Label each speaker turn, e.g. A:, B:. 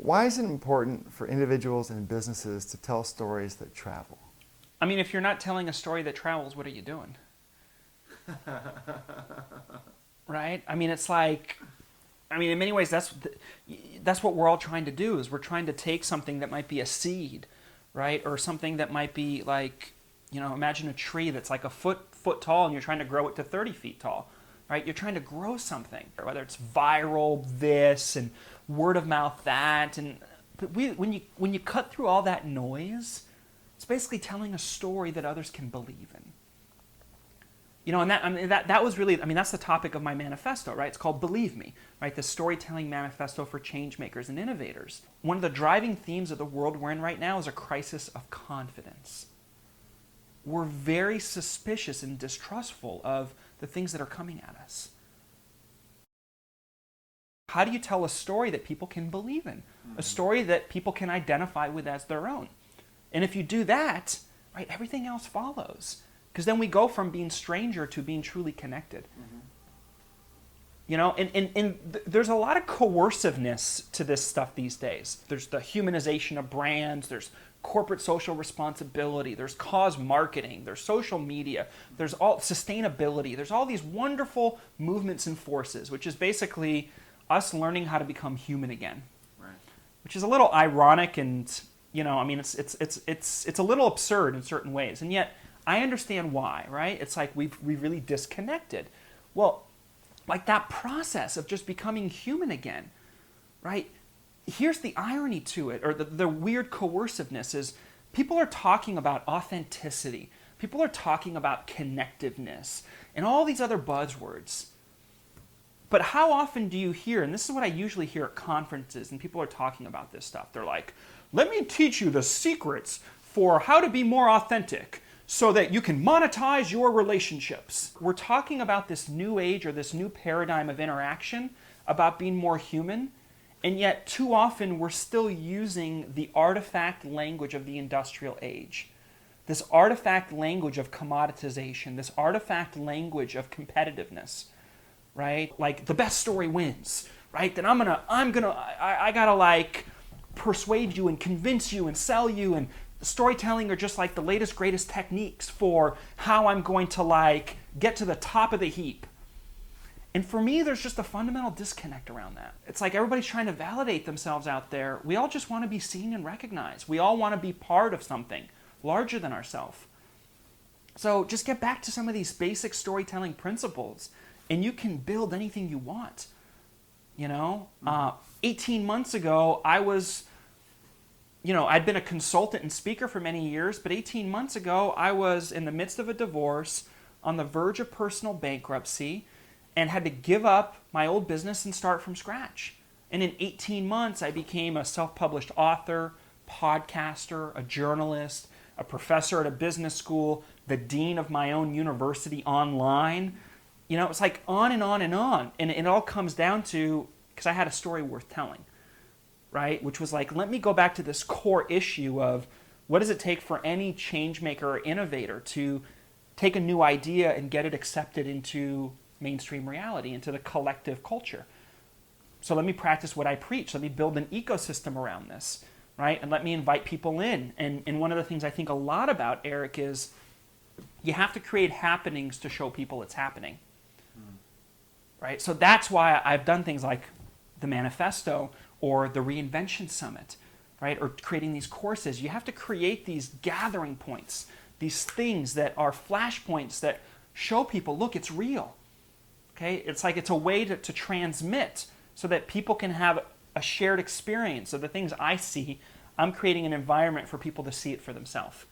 A: Why is it important for individuals and businesses to tell stories that travel?
B: I mean, if you're not telling a story that travels, what are you doing? Right? I mean, it's like, I mean, in many ways, that's what we're all trying to do. Is we're trying to take something that might be a seed, right, or something that might be like, imagine a tree that's like a foot tall, and you're trying to grow it to 30 feet tall, right? You're trying to grow something, whether it's viral this and word of mouth that, and but when you cut through all that noise, it's basically telling a story that others can believe in. And that was really, that's the topic of my manifesto, right? It's called Believe Me, right? The storytelling manifesto for change makers and innovators. One of the driving themes of the world we're in right now is a crisis of confidence. We're very suspicious and distrustful of the things that are coming at us. How do you tell a story that people can believe in? A story that people can identify with as their own? And if you do that, right, everything else follows. Because then we go from being stranger to being truly connected. And there's a lot of coerciveness to this stuff these days. There's the humanization of brands, there's corporate social responsibility, there's cause marketing, there's social media, there's all sustainability, there's all these wonderful movements and forces, which is basically us learning how to become human again. Right. Which is a little ironic and, it's a little absurd in certain ways. And yet, I understand why, right? It's like we've really disconnected. Well, like that process of just becoming human again, right? Here's the irony to it, or the weird coerciveness is people are talking about authenticity. People are talking about connectiveness and all these other buzzwords. But how often do you hear, and this is what I usually hear at conferences, and people are talking about this stuff. They're like, let me teach you the secrets for how to be more authentic, so that you can monetize your relationships. We're talking about this new age or this new paradigm of interaction, about being more human, and yet too often we're still using the artifact language of the industrial age. This artifact language of commoditization, this artifact language of competitiveness, right? Like the best story wins, right? Then I gotta like persuade you and convince you and sell you, and storytelling are just like the latest, greatest techniques for how I'm going to like get to the top of the heap. And for me, there's just a fundamental disconnect around that. It's like everybody's trying to validate themselves out there. We all just want to be seen and recognized. We all want to be part of something larger than ourselves. So just get back to some of these basic storytelling principles, and you can build anything you want. 18 months ago, I'd been a consultant and speaker for many years, but 18 months ago, I was in the midst of a divorce, on the verge of personal bankruptcy, and had to give up my old business and start from scratch. And in 18 months, I became a self-published author, podcaster, a journalist, a professor at a business school, the dean of my own university online. It's like on and on and on. And it all comes down to, because I had a story worth telling. Right? Which was like, let me go back to this core issue of what does it take for any change maker or innovator to take a new idea and get it accepted into mainstream reality, into the collective culture. So let me practice what I preach. Let me build an ecosystem around this, right? And let me invite people in. And one of the things I think a lot about, Eric, is you have to create happenings to show people it's happening. Right? So that's why I've done things like the manifesto, or the Reinvention Summit, right? Or creating these courses. You have to create these gathering points, these things that are flashpoints that show people, look, it's real. Okay? It's like it's a way to transmit so that people can have a shared experience of the things I see. I'm creating an environment for people to see it for themselves.